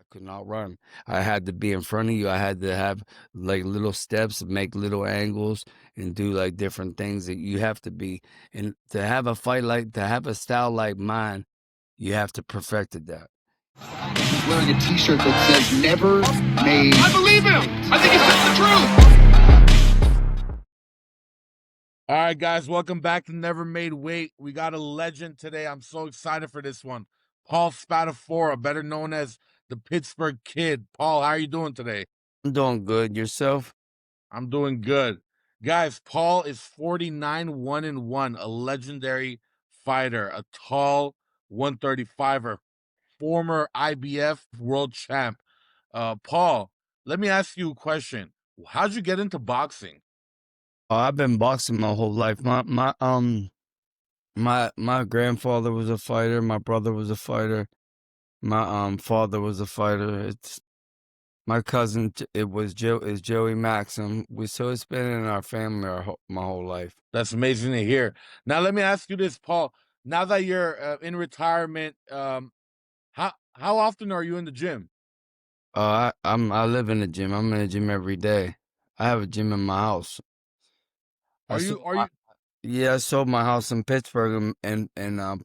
could not run. I had to be in front of you. I had to have like little steps, make little angles, and do like different things that you have to be. And to have a fight like to have a style like mine, you have to perfect that. Wearing a T-shirt that says "Never Made." I believe him. I think he's telling the truth. All right, guys, welcome back to Never Made Weight. We got a legend today. I'm so excited for this one. Paul Spadafora, better known as the Pittsburgh Kid. Paul, how are you doing today? I'm doing good. Yourself? I'm doing good. Guys, Paul is 49 1-1, a legendary fighter, a tall 135er, former IBF world champ. Paul, let me ask you a question. How'd you get into boxing? Oh, I've been boxing my whole life. My grandfather was a fighter. My brother was a fighter. My father was a fighter. It's my cousin. It was Joey Maxim. So it's been in our family my whole life. That's amazing to hear. Now, let me ask you this, Paul. Now that you're in retirement, how often are you in the gym? I live in the gym. I'm in the gym every day. I have a gym in my house. Are you Yeah, I sold my house in Pittsburgh and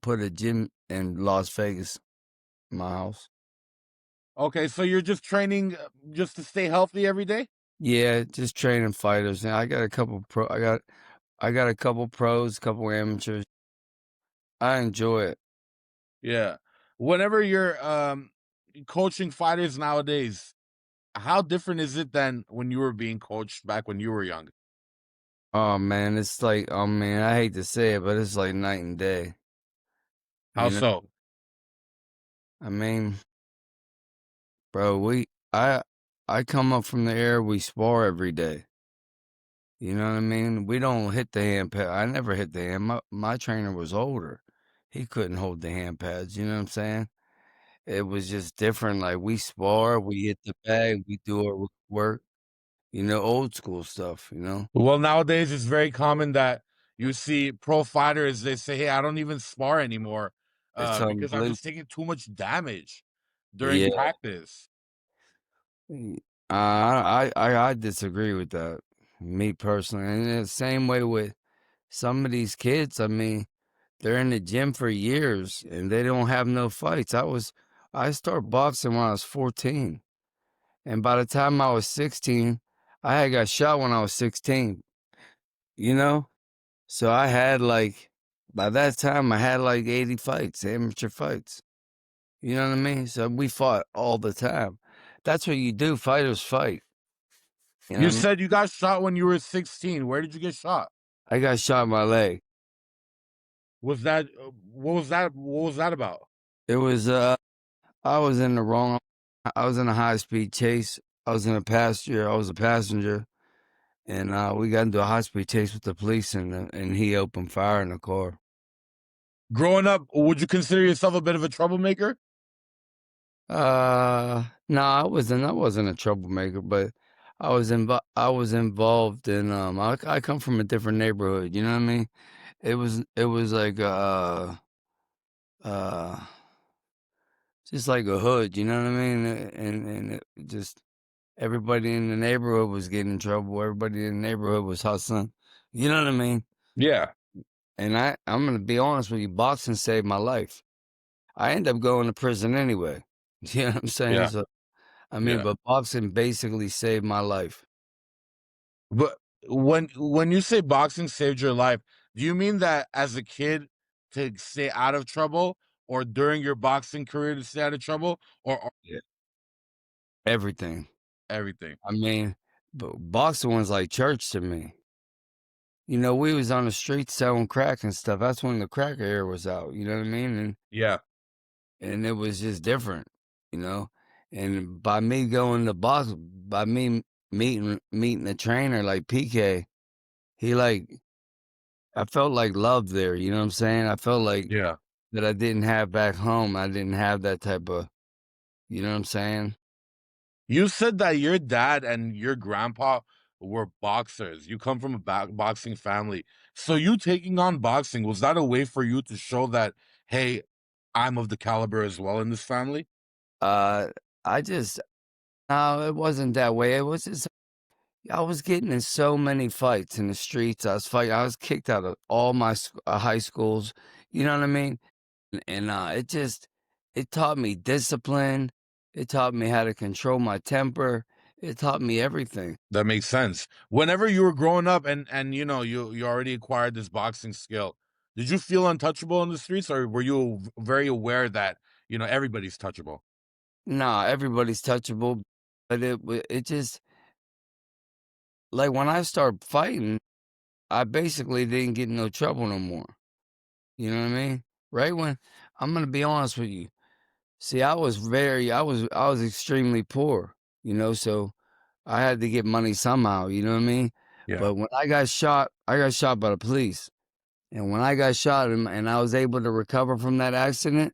put a gym in Las Vegas. My house. okay? So you're just training just to stay healthy every day? Yeah, just training fighters. And I got a couple I got a couple pros, a couple amateurs. I enjoy it. Yeah. Whenever you're coaching fighters nowadays, how different is it than when you were being coached back when you were young? Oh man, it's like, oh man, I hate to say it, but it's like night and day. How You know, so? I mean, bro, I come up from the air, we spar every day. You know what I mean? We don't hit the hand pad. I never hit the hand. My trainer was older. He couldn't hold the hand pads. You know what I'm saying? It was just different. Like we spar, we hit the bag, we do our work. Old school stuff. Well, nowadays it's very common that you see pro fighters, they say, "Hey, I don't even spar anymore It's because I'm unbelievable. just taking too much damage during Yeah. practice." I disagree with that. Me personally, and the same way with some of these kids. I mean, they're in the gym for years and they don't have no fights. I started boxing when I was 14, and by the time I was 16, I had got shot when I was 16. You know, so I had like by that time I had like 80 fights, amateur fights. You know what I mean? So we fought all the time. That's what you do. Fighters fight. You know what You I mean? said you got shot when you were 16. Where did you get shot? I got shot in my leg. Was that what was that about? It was I was in the wrong I was in a high speed chase. I was in a passenger. I was a passenger, and we got into a high speed chase with the police, and he opened fire in the car. Growing up, would you consider yourself a bit of a troublemaker? No, I wasn't a troublemaker, but I was involved in I come from a different neighborhood. You know what I mean? It was like uh just like a hood. You know what I mean? And it just everybody in the neighborhood was getting in trouble. Everybody in the neighborhood was hustling. You know what I mean? Yeah. And I'm gonna be honest with you, boxing saved my life. I ended up going to prison anyway. You know what I'm saying? Yeah. So I mean, Yeah. but boxing basically saved my life. But when you say boxing saved your life, do you mean that as a kid to stay out of trouble, or during your boxing career to stay out of trouble, or Yeah. Everything. everything? I mean, but boxing was like church to me. We was on the streets selling crack and stuff. That's when the crack era was out. You know what I mean? Yeah. And it was just different, you know. And by me going to box, by me meeting a trainer like PK, he like I felt like love there. You know what I'm saying? I felt like Yeah. that I didn't have back home. I didn't have that type of, you know what I'm saying? You said that your dad and your grandpa were boxers. You come from a boxing family. So you taking on boxing, was that a way for you to show that, hey, I'm of the caliber as well in this family? Uh, I just no, it wasn't that way. It was just I was getting in so many fights in the streets. I was kicked out of all my high schools. You know what I mean? And it just it taught me discipline. It taught me how to control my temper. It taught me everything. That makes sense. Whenever you were growing up and you already acquired this boxing skill, did you feel untouchable in the streets, or were you very aware that everybody's touchable? Nah, everybody's touchable, but it just like when I started fighting, I basically didn't get in no trouble no more. You know what I mean? Right when I'm gonna be honest with you. See, I was extremely poor, so I had to get money somehow, you know what I mean? Yeah. But when I got shot by the police. And when I got shot and I was able to recover from that accident,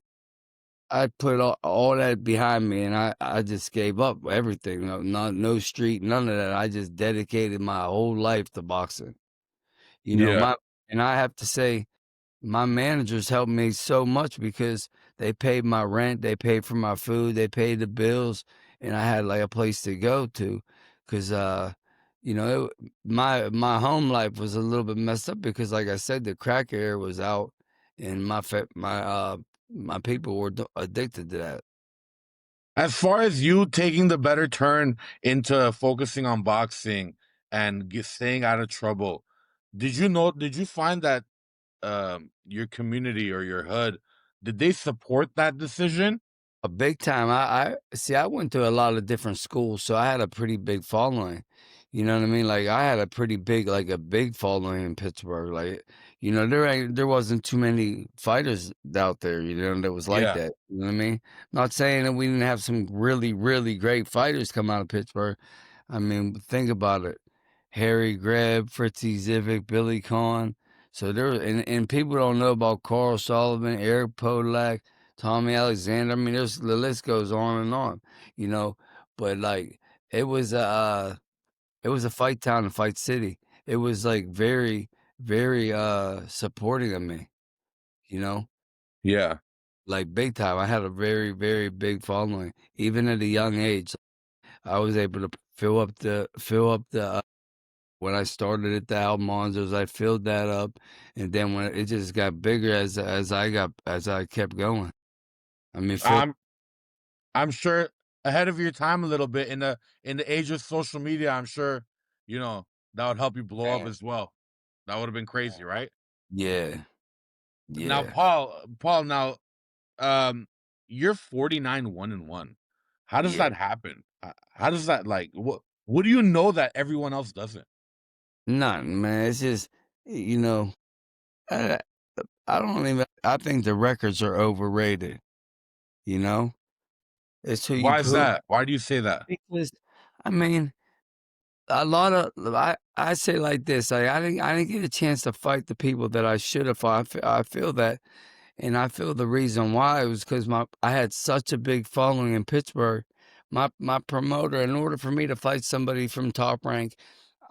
I put all that behind me and I just gave up everything. No street, none of that. I just dedicated my whole life to boxing. You know, Yeah. my and I have to say my managers helped me so much because they paid my rent, they paid for my food, they paid the bills, and I had like a place to go to, because my home life was a little bit messed up because, like I said, the crack era was out, and my people were addicted to that. As far as you taking the better turn into focusing on boxing and staying out of trouble, did you find that your community or your hood, did they support that decision? A big time. I see. I went to a lot of different schools, so I had a pretty big following. You know what I mean? Like I had a pretty big, like a big following in Pittsburgh. Like there wasn't too many fighters out there. That was like Yeah. that. You know what I mean? Not saying that we didn't have some really, really great fighters come out of Pittsburgh. I mean, think about it: Harry Greb, Fritzy Zivic, Billy Kahn. So and people don't know about Carl Sullivan, Eric Podolak. Tommy Alexander. I mean, the list goes on and on, you know. But like, it was a uh, it was a fight town and fight city. It was like very, very supporting of me, you know, Yeah. like big time. I had a very, very big following, even at a young age. I was able to fill up the. When I started at the Almanzos, I filled that up, and then when it just got bigger as I kept going. I mean, fill I'm I'm sure ahead of your time a little bit in the age of social media, I'm sure, that would help you blow up man, as well. That would have been crazy, right? yeah, Now, yeah. Paul, now you're 49 1-1. How does Yeah, that happen? How does that, like, what do you know that everyone else doesn't? nothing, man. It's just, you know, I, I don't even. I think the records are overrated. You know, it's who you Why is prove. that? Why do you say that? Because, I mean, a lot of I say like this. I didn't get a chance to fight the people that I should have fought. I feel that. And I feel the reason why was because I had such a big following in Pittsburgh. My promoter, in order for me to fight somebody from Top Rank,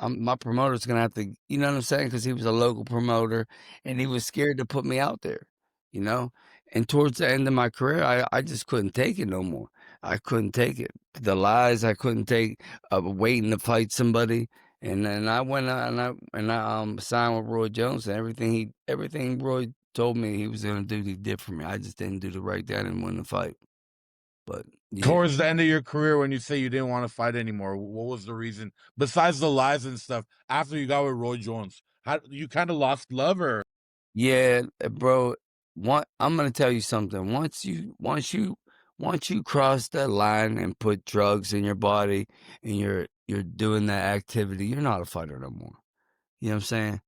my promoter's gonna have to, you know what I'm saying? Because he was a local promoter, and he was scared to put me out there, you know. And towards the end of my career, I just couldn't take it no more. I couldn't take it. The lies I couldn't take, waiting to fight somebody. And then I went out and I signed with Roy Jones, and everything Roy told me he was gonna do, he did for me. I just didn't do the right thing. I didn't win the fight. But yeah. Towards the end of your career, when you say you didn't want to fight anymore, what was the reason besides the lies and stuff? After you got with Roy Jones, how you kind of lost love, or Yeah, bro. I'm gonna tell you something. Once you cross that line and put drugs in your body and you're doing that activity, you're not a fighter no more. You know what I'm saying?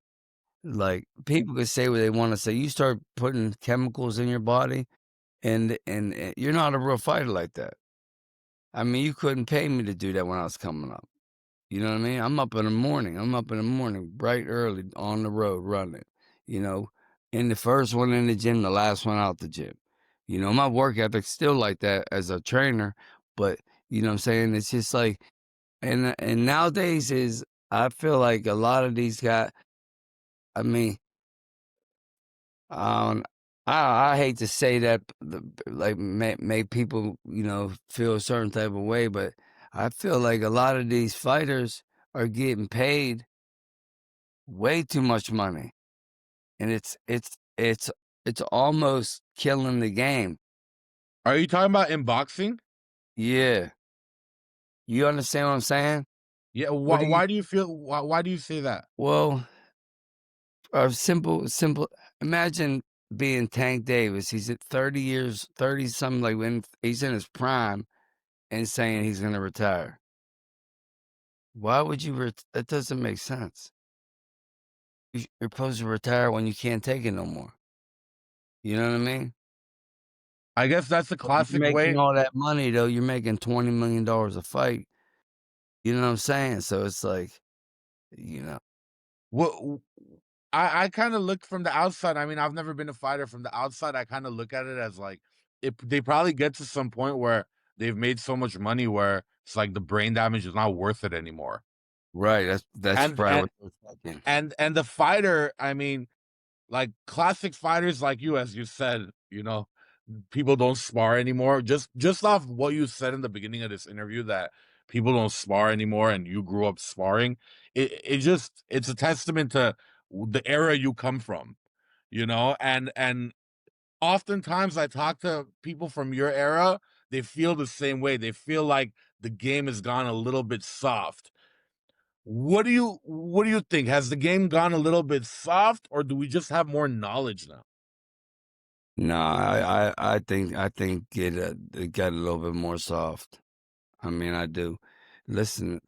Like people can say what they want to say. You start putting chemicals in your body, and you're not a real fighter like that. I mean, you couldn't pay me to do that when I was coming up. You know what I mean? I'm up in the morning. I'm up in the morning, bright early, on the road running. You know, in the first one in the gym, the last one out the gym. My work ethic's still like that as a trainer, but you know what I'm saying? It's just like, and nowadays is I feel like a lot of these guys. I mean, I hate to say that, like, make people, feel a certain type of way, but I feel like a lot of these fighters are getting paid way too much money, and it's almost killing the game. Are you talking about in boxing? Yeah, you understand what I'm saying? Yeah. What Why, do you why do you feel? Why do you say that? well, simple. Imagine being Tank Davis. He's at 30 years, 30 something, like when he's in his prime, and saying he's going to retire. Why would you? That doesn't make sense. You're supposed to retire when you can't take it no more. You know what I mean? I guess that's the But you're classic making way. all that money though. You're making $20 million a fight. You know what I'm saying? So it's like, you know, What I kind of look from the outside. I mean, I've never been a fighter. From the outside, I kind of look at it as like if they probably get to some point where they've made so much money where it's like the brain damage is not worth it anymore. right? That's And probably and what they're thinking. and the fighter, I mean, like classic fighters like you, as you said, people don't spar anymore. Just off what you said in the beginning of this interview that people don't spar anymore, and you grew up sparring. It's a testament to the era you come from, and oftentimes I talk to people from your era. They feel the same way. They feel like the game has gone a little bit soft. What do you think? Has the game gone a little bit soft, or do we just have more knowledge now? No, I think it got a little bit more soft. I mean, I do. Listen.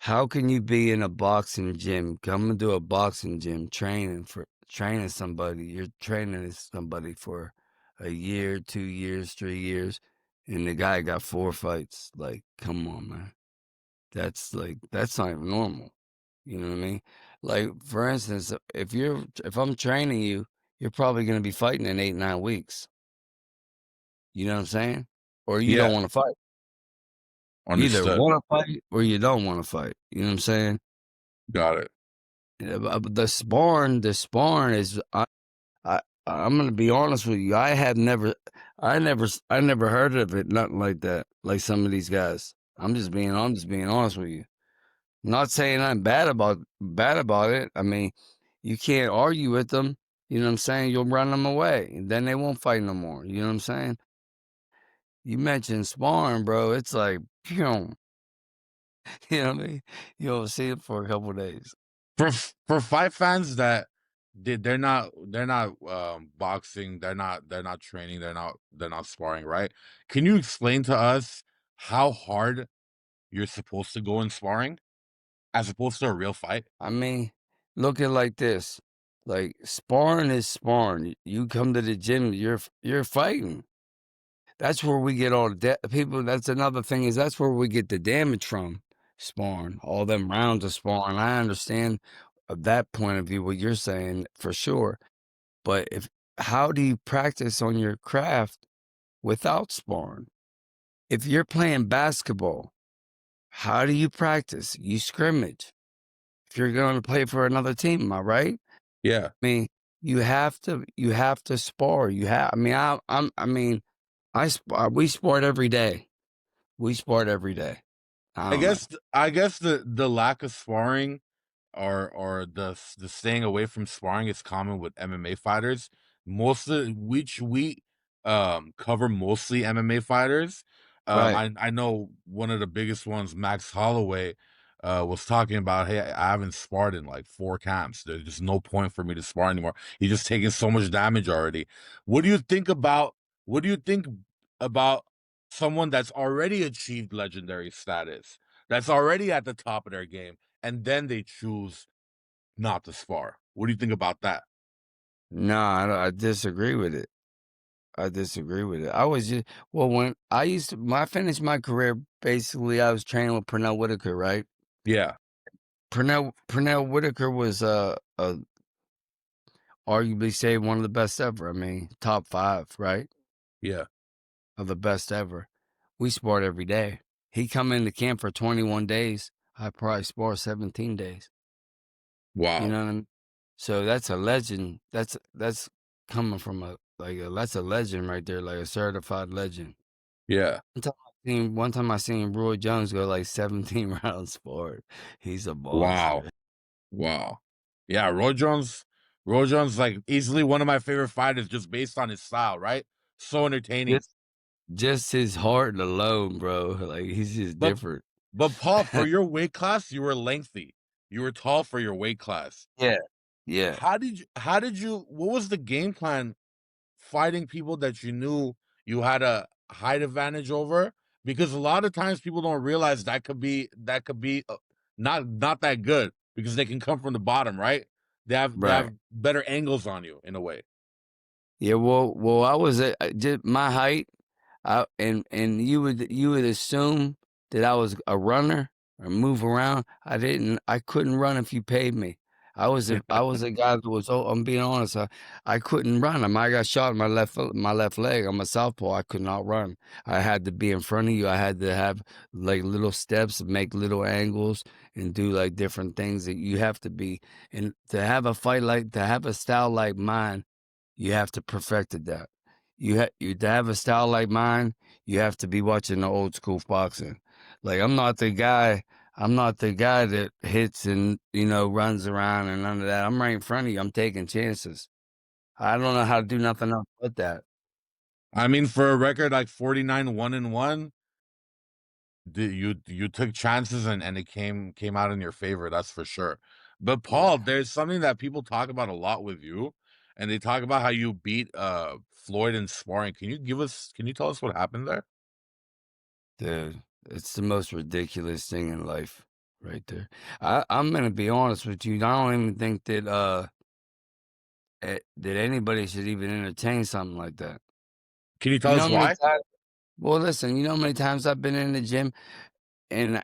How can you be in a boxing gym, come into a boxing gym training somebody? You're training somebody for a year, 2 years, 3 years, and the guy got 4 fights. Like, come on, man. That's not even normal. You know what I mean? Like, for instance, if I'm training you, you're probably gonna be fighting in 8, 9 weeks. You know what I'm saying? Or you don't Yeah, want to fight. You either understood. wanna fight or you don't wanna fight, you know what I'm saying? Got it. Yeah, but the sparring is I'm gonna be honest with you, I never heard of it, nothing like that, like some of these guys. I'm just being honest with you. Not saying I'm bad about it, I mean, you can't argue with them, you know what I'm saying? You'll run them away, and then they won't fight no more, you know what I'm saying? You mentioned sparring, bro, it's like, phew. You know what I mean? You don't see it for a couple days. For fight fans that they're not boxing, they're not training, they're not sparring, right? Can you explain to us how hard you're supposed to go in sparring as opposed to a real fight? I mean, look at it like this. Like sparring is sparring. You come to the gym, you're fighting. That's where we get all the people. That's another thing is that's where we get the damage from sparring. All them rounds of sparring. I understand that point of view what you're saying for sure. But if how do you practice on your craft without sparring? If you're playing basketball, how do you practice? You scrimmage. If you're going to play for another team, am I right? Yeah. I mean, you have to spar. I mean, we sport every day. We sport every day. I I don't know. guess I guess the lack of sparring or the staying away from sparring is common with MMA fighters. Most of which we cover mostly MMA fighters. Right. I know one of the biggest ones, Max Holloway, was talking about, hey, I haven't sparred in like 4 camps. There's just no point for me to spar anymore. He's just taking so much damage already. What do you think about what do you think about someone that's already achieved legendary status, that's already at the top of their game, and then they choose not to spar? What do you think about that? No, I disagree with it. I disagree with it. I was just well when I finished my career, basically I was training with Pernell Whitaker, right? Yeah, Pernell Whitaker was arguably say one of the best ever. I mean, top 5, right? yeah. Of the best ever. We sport every day. He come into camp for 21 days. I probably spar 17 days. You Wow. know what I mean? So that's a legend. That's coming from that's a legend right there, like a certified legend. Yeah. One time I seen Roy Jones go like 17 rounds for it. He's a Wow. monster. Wow. Yeah, Roy Jones, like easily one of my favorite fighters just based on his style, right? So entertaining. Just just his heart alone, bro. Like he's just But different. but Paul, for your weight class, you were lengthy. You were tall for your weight class. Yeah. Yeah. How did you what was the game plan fighting people that you knew you had a height advantage over? Because a lot of times people don't realize that could be not that good because they can come from the bottom, right? They have they Right. have better angles on you in a way. Yeah, well, I was at just my height. And you would assume that I was a runner or move around. I couldn't run if you paid me. I was a guy that was. Oh, I'm being honest. I couldn't run. I got shot in my left leg. I'm a southpaw. I could not run. I had to be in front of you. I had to have like little steps, make little angles, and do like different things that you have to be. And to have a style like mine, you have to perfect that. You to have a style like mine, you have to be watching the old school boxing. Like I'm not the guy that hits and runs around and none of that. I'm right in front of you. I'm taking chances. I don't know how to do nothing else but that. I mean, for a record like 49 1-1, you took chances and it came out in your favor, that's for sure. But Paul, Yeah, there's something that people talk about a lot with you, and they talk about how you beat Floyd in sparring. Can you tell us what happened there? dude, it's the most ridiculous thing in life, right there. I'm gonna be honest with you. I don't even think that anybody should even entertain something like that. Can you tell You know us how many why? times? Well, listen. You know how many times I've been in the gym. And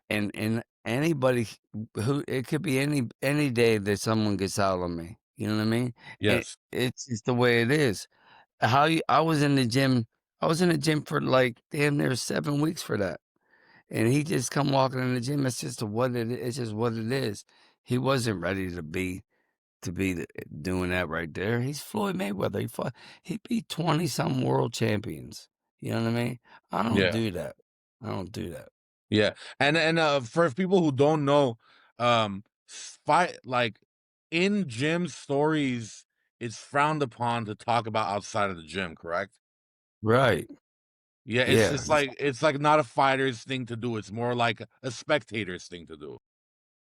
anybody who it could be any day that someone gets out on me. You know what I mean? And Yes. it's just the way it is. I was in the gym. I was in the gym for like damn near 7 weeks for that. And he just come walking in the gym. It's just it's just what it is. He wasn't ready to be doing that right there. He's Floyd Mayweather. He beat 20 some world champions. You know what I mean? I don't Yeah. do that. I don't do that. Yeah. And for people who don't know, fight like in gym stories, it's frowned upon to talk about outside of the gym, correct? Right. Yeah, it's Yeah. just like it's like not a fighter's thing to do. It's more like a spectator's thing to do.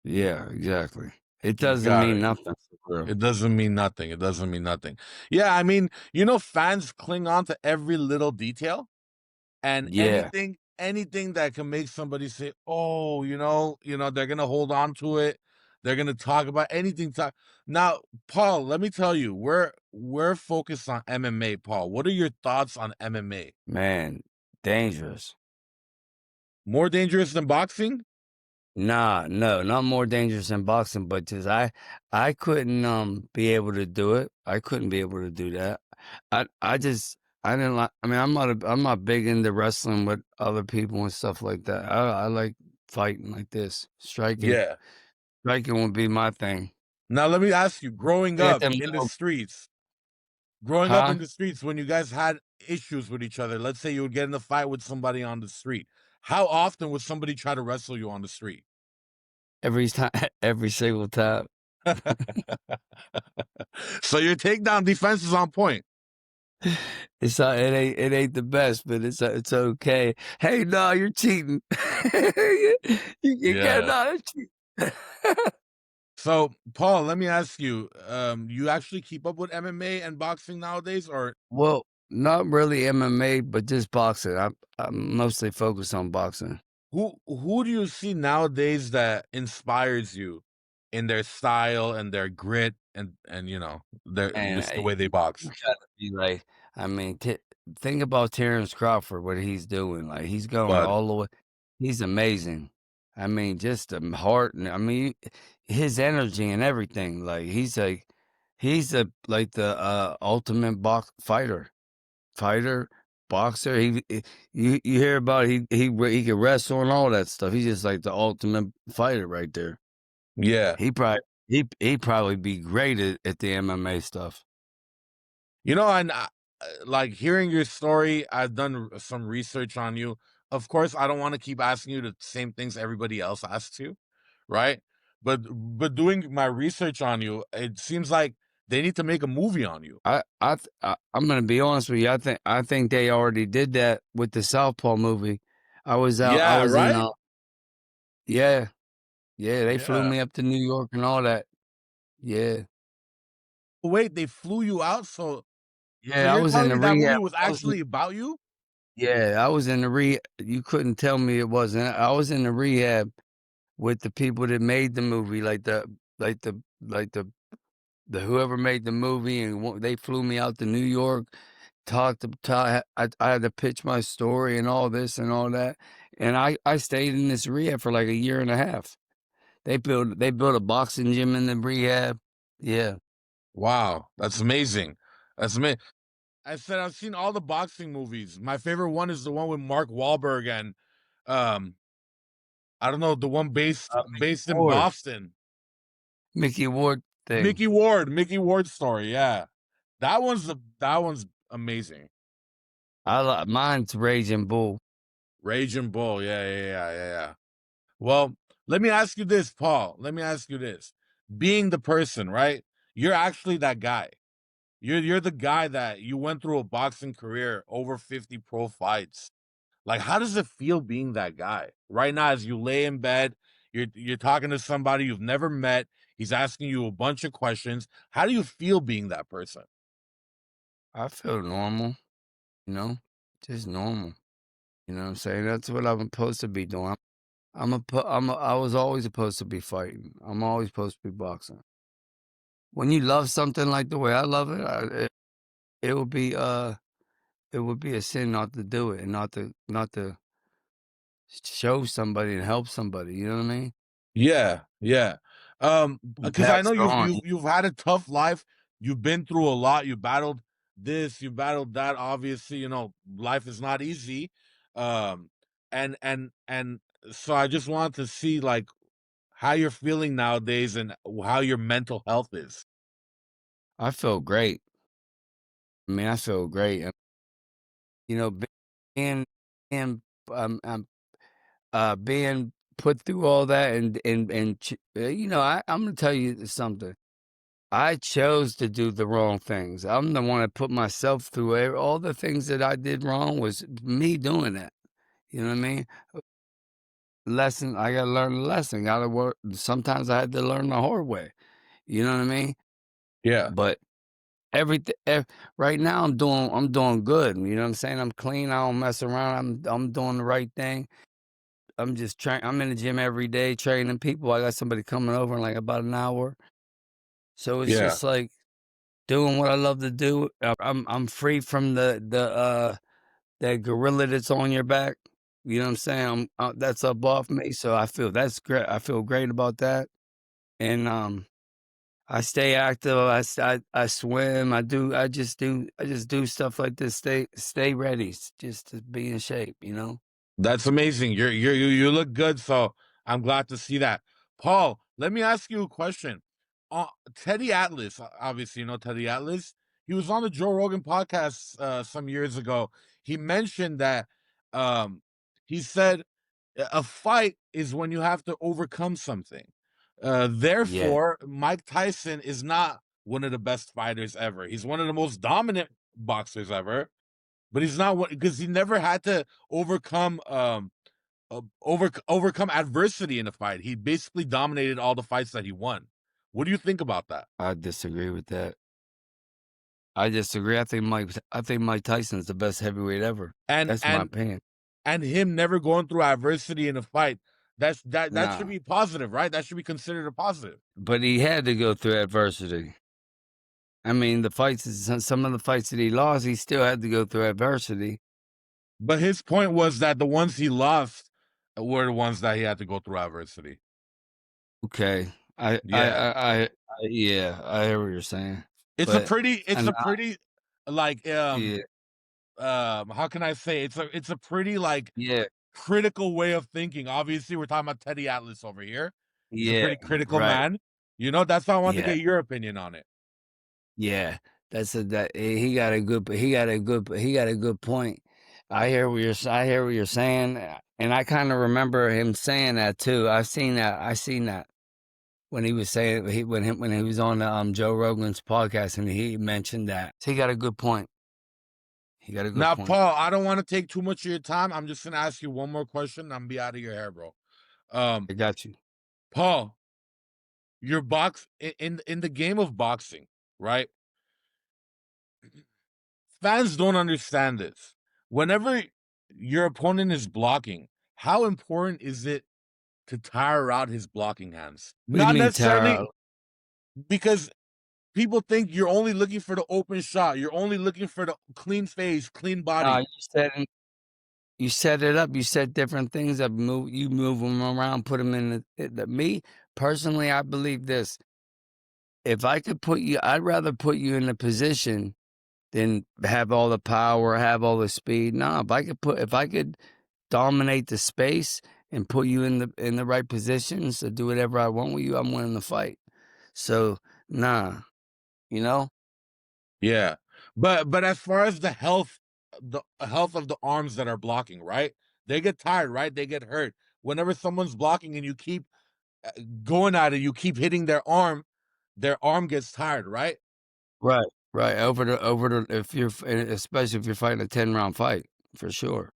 Yeah, exactly. It doesn't Got mean it. nothing for real. It doesn't mean nothing. It doesn't mean nothing. Yeah, I mean, fans cling on to every little detail. And Yeah, anything that can make somebody say, "Oh, they're gonna hold on to it. They're gonna talk about anything." Now, Paul, let me tell you, we're focused on MMA. Paul, what are your thoughts on MMA? man, dangerous. More dangerous than boxing? Nah, no, not more dangerous than boxing, but just I couldn't be able to do it. I couldn't be able to do that. I didn't like. I mean, I'm not big into wrestling with other people and stuff like that. I like fighting like this. Yeah. Striking would be my thing. Now let me ask you, Get them little, growing up huh? in the streets, when you guys had issues with each other, let's say you would get in a fight with somebody on the street, how often would somebody try to wrestle you on the street? Every time, every single time. So your takedown defense is on point. It ain't the best, but it's okay. Hey, no, you're cheating. You can't Yeah. no, you're cheating. So, Paul, let me ask you, you actually keep up with MMA and boxing nowadays, or Well, not really MMA, but just boxing. I'm mostly focused on boxing. who do you see nowadays that inspires you in their style and their grit and their And just the way they box? you gotta be like, I mean, think about Terrence Crawford, what he's doing. Like he's going But all the way. He's amazing. I mean, just the heart, and I mean, his energy and everything. Like he's like the ultimate fighter, boxer. You hear about he can wrestle and all that stuff. He's just like the ultimate fighter right there. yeah, He probably he probably be great at the MMA stuff. And like hearing your story, I've done some research on you. Of course, I don't want to keep asking you the same things everybody else asks you, right? But doing my research on you, it seems like they need to make a movie on you. I'm gonna be honest with you. I think they already did that with the Southpaw movie. I Yeah, was in right? yeah, yeah, they flew Yeah. me up to New York and all that. Yeah. Wait, they flew you out, so Yeah, I you're was in telling the me that movie rehab. was actually about you? I was in the you couldn't tell me it wasn't. I was in the rehab with the people that made the movie, like the whoever made the movie, and they flew me out to New York, I had to pitch my story and all this and all that, and I stayed in this rehab for like a year and a half. They built a boxing gym in the rehab. Yeah, Wow, that's amazing. That's amazing. I said I've seen all the boxing movies. My favorite one is the one with Mark Wahlberg and um I don't know, the one based Mickey based in Ward, Boston. Mickey Ward thing. Mickey Ward story, yeah. That one's amazing. Mine's Raging Bull. Raging Bull, yeah. Well, let me ask you this, Paul. Let me ask you this. Being the person, right? You're actually that guy. You're the guy that you went through a boxing career, over 50 pro fights. Like, how does it feel being that guy? Right now, as you lay in bed, you're talking to somebody you've never met. He's asking you a bunch of questions. How do you feel being that person? I feel normal, you know, just normal. You know what I'm saying? That's what I'm supposed to be doing. I was always supposed to be fighting. I'm always supposed to be boxing. When you love something like the way I love it, it would be it would be a sin not to do it and not to show somebody and help somebody. You know what I mean? Yeah. And Because I pass know it on. you've had a tough life. You've been through a lot. You battled this, you battled that. Obviously, life is not easy. Um, and so I just want to see like how you're feeling nowadays and how your mental health is. I feel great. I mean, I feel great. You know, being being being put through all that I'm gonna tell you something. I chose to do the wrong things. I'm the one that put myself through all the things that I did wrong was me doing that. You know what I mean? Lesson. I got to learn a lesson. Got to work. Sometimes I had to learn the hard way. You know what I mean? Yeah, But everything right now, I'm doing good. You know what I'm saying? I'm clean. I don't mess around. I'm doing the right thing. I'm just trying. I'm in the gym every day training people. I got somebody coming over in like about an hour. So it's yeah, just like doing what I love to do. I'm free from the that gorilla that's on your back. You know what I'm saying? That's up off me. So I feel that's great. I feel great about that. And I stay active. I swim. I just do stuff like this. Stay ready, just to be in shape. You know. that's amazing. You look good, so I'm glad to see that. Paul, let me ask you a question. Teddy Atlas, obviously, you know Teddy Atlas. He was on the Joe Rogan podcast some years ago. He mentioned that um, he said a fight is when you have to overcome something. Yeah, Therefore, Mike Tyson is not one of the best fighters ever. He's one of the most dominant boxers ever, but he's not one because he never had to overcome adversity in a fight. He basically dominated all the fights that he won. What do you think about that? I disagree with that. I disagree. I think Mike Tyson's the best heavyweight ever. And That's my and opinion. and him never going through adversity in a fight. That should Nah, be positive, right? That should be considered a positive. but he had to go through adversity. I mean, some of the fights that he lost, he still had to go through adversity. But his point was that the ones he lost were the ones that he had to go through adversity. Okay. Yeah. Yeah, I hear what you're saying. It's a But pretty it's and a pretty like yeah, how can I say it's a pretty like yeah, critical way of thinking. Obviously, we're talking about Teddy Atlas over here. He's a yeah, pretty critical right. man. That's why I want to Yeah, get your opinion on it. yeah. He got a good point. I hear what you're saying, and I kind of remember him saying that too. I seen that when he was saying when he was on the, Joe Rogan's podcast, and he mentioned that. So he got a good point. He got a good Now, point. Paul, I don't want to take too much of your time. I'm just gonna ask you one more question. I'm gonna be out of your hair, bro. I got you. Paul, your in the game of boxing, right? Fans don't understand this. Whenever your opponent is blocking, how important is it to tire out his blocking hands? What do you Not mean, necessarily Tara? because people think you're only looking for the open shot. You're only looking for the clean face, clean No, body. you set it up. You set different things up. You move them around, put them in me personally, I believe this. If I could I'd rather put you in a position than have all the power, have all the speed. No, if I could dominate the space and put you in the right positions to do whatever I want with you, I'm winning the fight. So, nah, you know? Yeah. But as far as the health of the arms that are blocking, right? They get tired, right? They get hurt. Whenever someone's blocking and you keep going at it, you keep hitting their arm gets tired, right? Right. Right. If you're, especially if you're fighting a 10-round fight, for sure.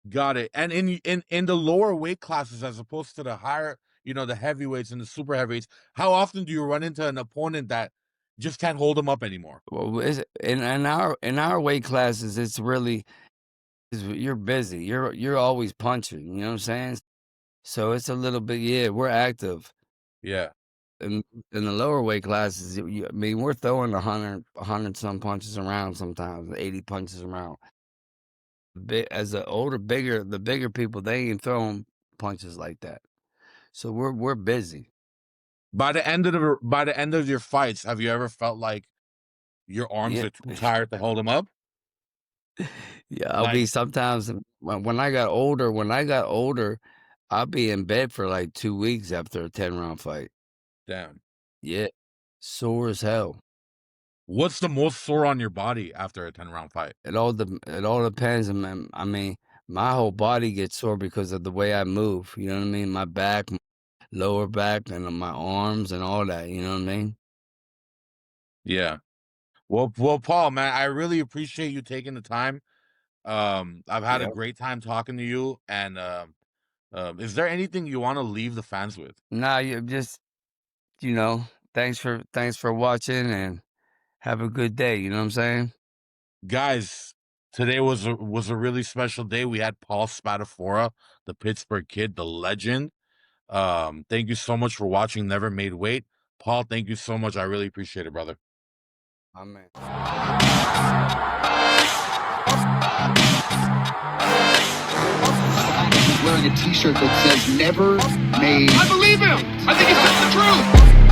Got it. And in the lower weight classes as opposed to the higher, the heavyweights and the super heavyweights, how often do you run into an opponent that just can't hold them up anymore? Well, in our weight classes, it's really, you're busy. You're always punching. You know what I'm saying? So it's a little bit. Yeah, we're active. Yeah. In the lower weight classes, I mean, we're throwing 100 some punches around sometimes, 80 punches around. As the bigger people, they ain't throwing punches like that. So we're busy. By the end of your fights, have you ever felt like your arms Yeah, are too tired to hold them up? yeah. I'll Like, be sometimes when I got older, I'll be in bed for like 2 weeks after a 10-round fight. damn. Yeah, sore as hell. What's the most sore on your body after a 10-round fight? It all depends. I mean, my whole body gets sore because of the way I move. You know what I mean? My back, my lower back, and my arms and all that. You know what I mean? Yeah. Well, Paul, man, I really appreciate you taking the time. I've had a Yeah. great time talking to you. And is there anything you want to leave the fans with? Nah, you just thanks for watching and have a good day. You know what I'm saying? Guys, today was a really special day. We had Paul Spadafora, the Pittsburgh Kid, the legend. Thank you so much for watching Never Made Weight. Paul, thank you so much. I really appreciate it, brother. Amen. Wearing a t-shirt that says never made. I believe him. I think he's telling the truth.